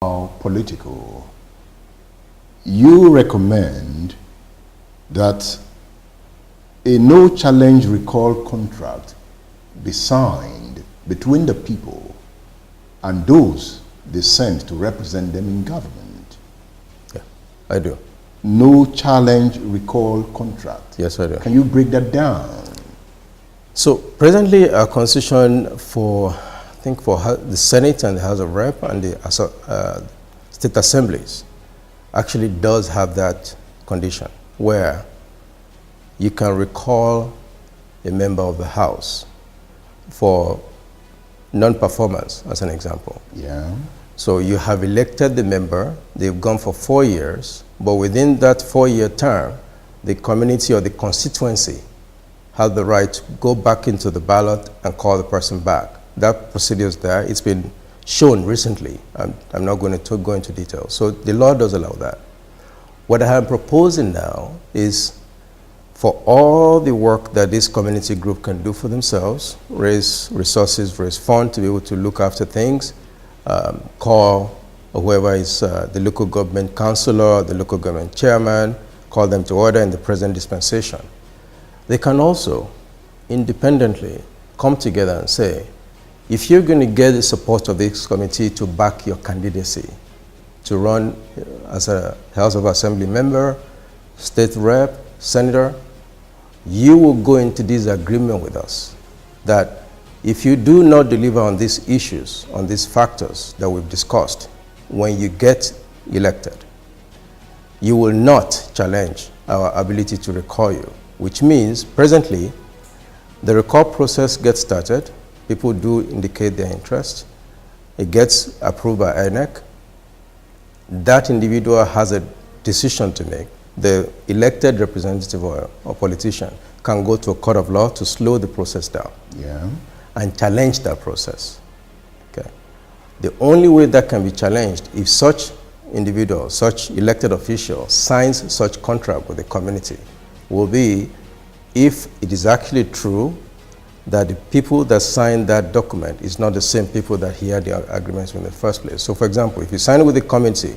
political. You recommend that a no challenge recall contract be signed between the people and those they send to represent them in government. Yeah, I do. No challenge recall contract. Yes, I do. Can you break that down? So presently, our constitution for, I think for the Senate and the House of Rep and the state assemblies actually does have that condition where you can recall a member of the House for non-performance, as an example. Yeah. So you have elected the member, they've gone for 4 years, but within that 4-year term, the community or the constituency have the right to go back into the ballot and call the person back. That procedure is there. It's been shown recently. I'm not going to go into detail. So the law does allow that. What I am proposing now is for all the work that this community group can do for themselves, raise resources, raise funds to be able to look after things, call whoever is the local government councillor, the local government chairman, call them to order in the present dispensation. They can also independently come together and say, if you're going to get the support of this committee to back your candidacy, to run as a House of Assembly member, state rep, senator, you will go into this agreement with us that if you do not deliver on these issues, on these factors that we've discussed, when you get elected, you will not challenge our ability to recall you, which means presently the recall process gets started. People do indicate their interest. It gets approved by INEC. That individual has a decision to make. The elected representative or politician can go to a court of law to slow the process down. Yeah. And challenge that process. Okay. The only way that can be challenged if such individual, such elected official signs such contract with the community will be if it is actually true that the people that signed that document is not the same people that he had the agreements with in the first place. So for example, if you sign with the committee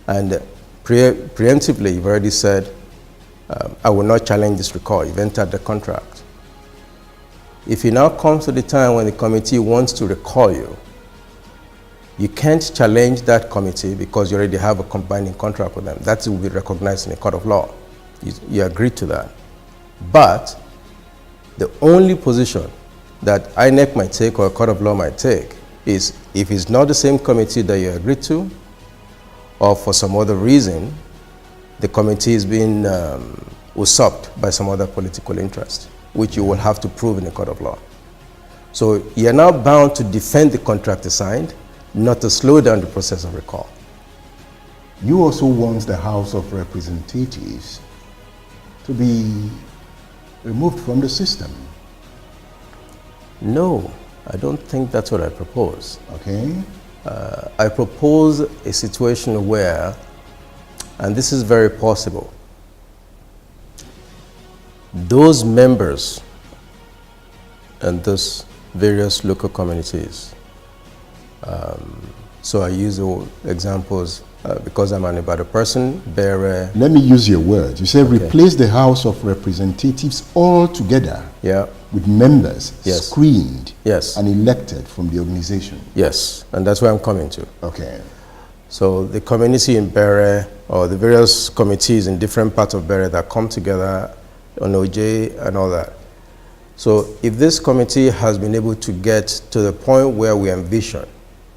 and preemptively you've already said, I will not challenge this recall, you've entered the contract. If it now comes to the time when the committee wants to recall you, you can't challenge that committee because you already have a binding contract with them. That will be recognized in a court of law. You agree to that. But the only position that INEC might take or a court of law might take is if it's not the same committee that you agreed to, or for some other reason, the committee is being usurped by some other political interest, which you will have to prove in a court of law. So you're now bound to defend the contract assigned, not to slow down the process of recall. You also want the House of Representatives to be removed from the system. No, I don't think that's what I propose. Okay. I propose a situation where, and this is very possible, those members and those various local communities, so I use the examples because I'm an Ibadan person, Bere. Let me use your words. You said okay. Replace the House of Representatives altogether with members screened and elected from the organization. Yes, and that's where I'm coming to. Okay. So the community in Bere or the various committees in different parts of Bere that come together on OJ and all that. So if this committee has been able to get to the point where we envision,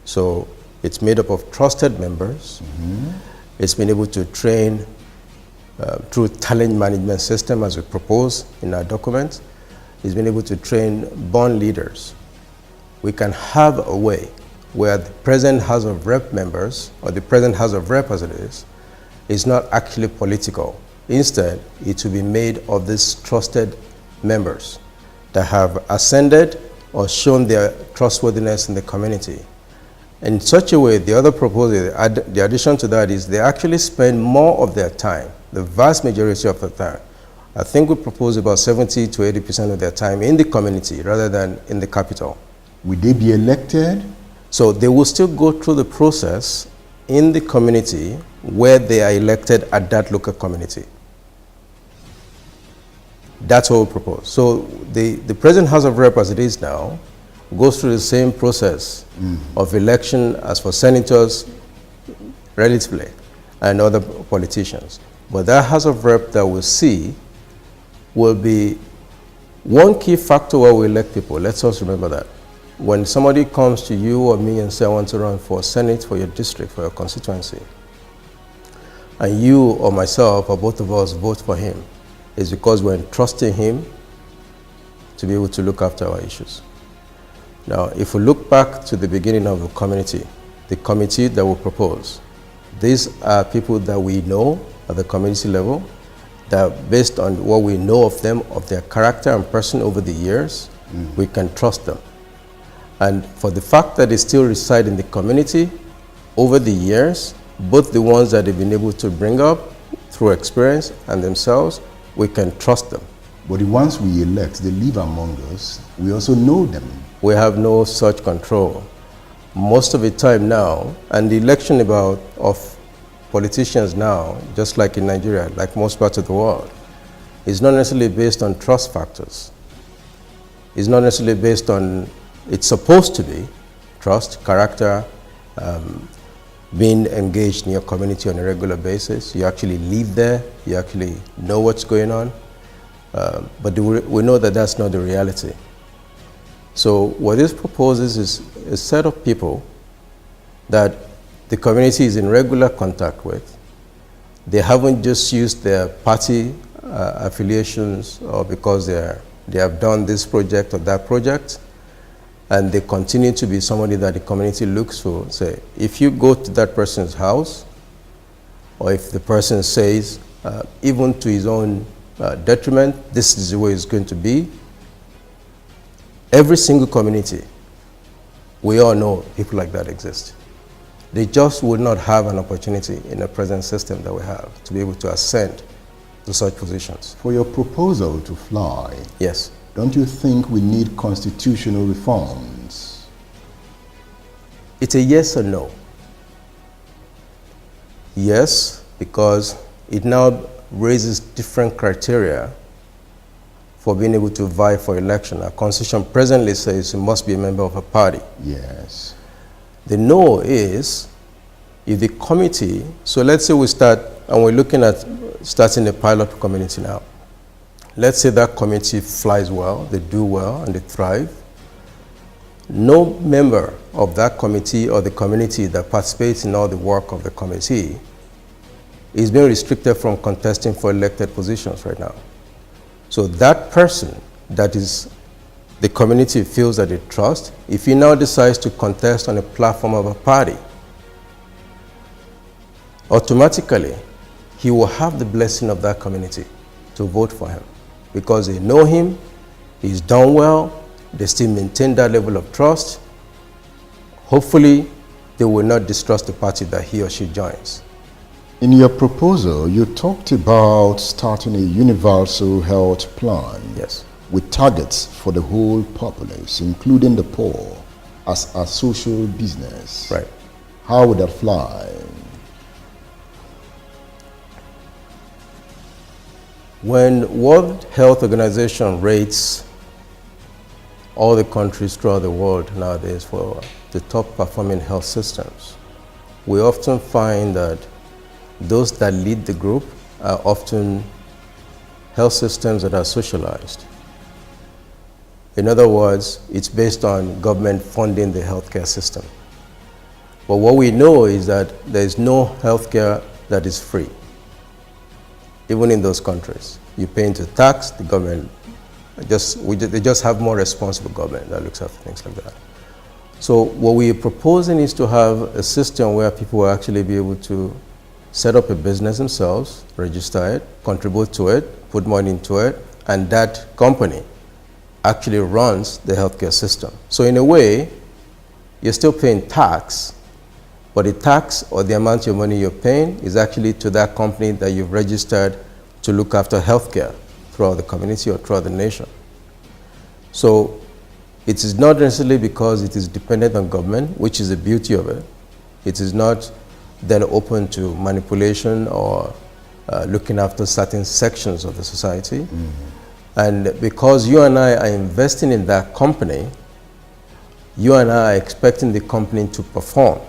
so it's made up of trusted members. Mm-hmm. It's been able to train through talent management system as we propose in our document. It's been able to train born leaders. We can have a way where the present House of Rep members, or the present House of Rep as it is not actually political. Instead, it will be made of these trusted members that have ascended or shown their trustworthiness in the community. In such a way, the other proposal, the addition to that is they actually spend more of their time, the vast majority of the time. I think we propose about 70 to 80% of their time in the community rather than in the capital. Will they be elected? So they will still go through the process in the community where they are elected at that local community. That's what we propose. So the present House of Rep as it is now goes through the same process of election as for senators, relatively, and other politicians. But that House of Rep that we'll see will be one key factor where we elect people. Let's also remember that. When somebody comes to you or me and say, I want to run for Senate for your district, for your constituency, and you or myself or both of us vote for him, it's because we're entrusting him to be able to look after our issues. Now, if we look back to the beginning of the committee that we propose, these are people that we know at the community level, that based on what we know of them, of their character and person over the years, we can trust them. And for the fact that they still reside in the community, over the years, both the ones that they've been able to bring up through experience and themselves, we can trust them. But the ones we elect, they live among us, we also know them. We have no such control. Most of the time now, and the election of politicians now, just like in Nigeria, like most parts of the world, is not necessarily based on trust factors. It's not necessarily based on, it's supposed to be trust, character, being engaged in your community on a regular basis. You actually live there, you actually know what's going on, but we know that that's not the reality. So what this proposes is a set of people that the community is in regular contact with. They haven't just used their party affiliations or because they have done this project or that project, and they continue to be somebody that the community looks for. Say, if you go to that person's house, or if the person says, even to his own detriment, this is the way it's going to be, every single community, we all know people like that exist. They just would not have an opportunity in the present system that we have to be able to ascend to such positions. For your proposal to fly, yes, don't you think we need constitutional reforms? It's a yes or no. Yes, because it now raises different criteria for being able to vie for election. Our constitution presently says you must be a member of a party. Yes. The no is if the committee, so let's say we start, and we're looking at starting a pilot community now. Let's say that committee flies well, they do well, and they thrive. No member of that committee or the community that participates in all the work of the committee is being restricted from contesting for elected positions right now. So that person that is the community feels that they trust, if he now decides to contest on a platform of a party, automatically he will have the blessing of that community to vote for him because they know him, he's done well, they still maintain that level of trust. Hopefully, they will not distrust the party that he or she joins. In your proposal, you talked about starting a universal health plan. Yes. With targets for the whole populace, including the poor, as a social business. Right. How would that fly? When World Health Organization rates all the countries throughout the world nowadays for the top performing health systems, we often find that those that lead the group are often health systems that are socialized. In other words, it's based on government funding the healthcare system. But what we know is that there is no healthcare that is free, even in those countries. You pay into tax, the government, they just have more responsible government that looks after things like that. So what we're proposing is to have a system where people will actually be able to set up a business themselves, register it, contribute to it, put money into it, and that company actually runs the healthcare system. So in a way, you're still paying tax, but the tax or the amount of money you're paying is actually to that company that you've registered to look after healthcare throughout the community or throughout the nation. So it is not necessarily because it is dependent on government, which is the beauty of it. It is not then open to manipulation or looking after certain sections of the society. And because you and I are investing in that company, you and I are expecting the company to perform,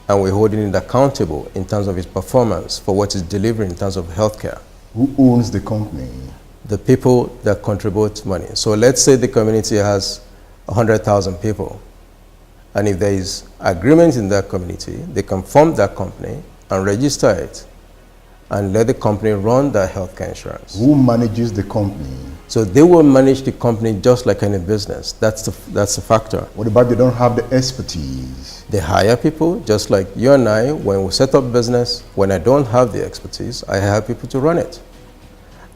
and we're holding it accountable in terms of its performance for what it's delivering in terms of healthcare. Who owns the company? The people that contribute money. So let's say the community has 100,000 people, and if there is agreement in that community, they can form that company and register it and let the company run their healthcare insurance. Who manages the company? So they will manage the company just like any business. That's the factor. What about they don't have the expertise? They hire people, just like you and I, when we set up business, when I don't have the expertise, I hire people to run it.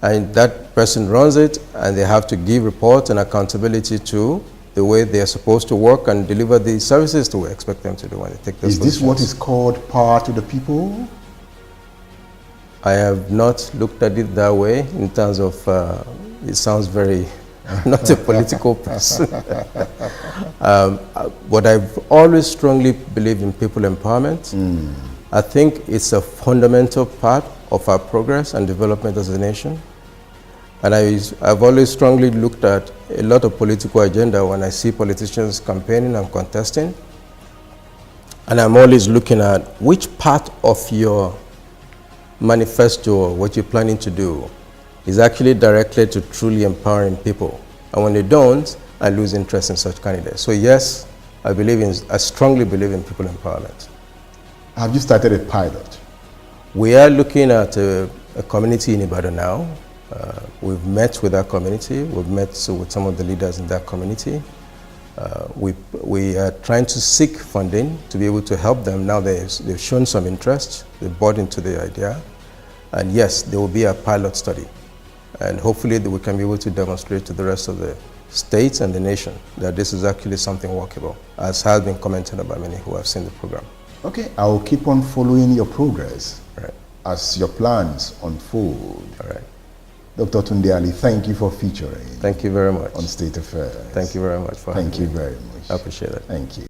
And that person runs it, and they have to give report and accountability to the way they are supposed to work and deliver the services that we expect them to do when they take those positions. Is this what is called power to the people? I have not looked at it that way in terms of, it sounds very, not a political person. But I've always strongly believed in people empowerment. I think it's a fundamental part of our progress and development as a nation. And I've always strongly looked at a lot of political agenda when I see politicians campaigning and contesting. And I'm always looking at which part of your manifesto, what you're planning to do, is actually directed to truly empowering people. And when they don't, I lose interest in such candidates. So yes, I strongly believe in people empowerment. Have you started a pilot? We are looking at a community in Ibadan now. We've met with that community. We've met with some of the leaders in that community. We are trying to seek funding to be able to help them. Now they've shown some interest. They've bought into the idea. And yes, there will be a pilot study. And hopefully we can be able to demonstrate to the rest of the states and the nation that this is actually something workable, as has been commented by many who have seen the program. Okay, I will keep on following your progress right, as your plans unfold. All right. Dr. Tunde Ali, thank you for featuring. Thank you very much. On State Affairs. Thank you very much for having me. Thank you very much. I appreciate it. Thank you.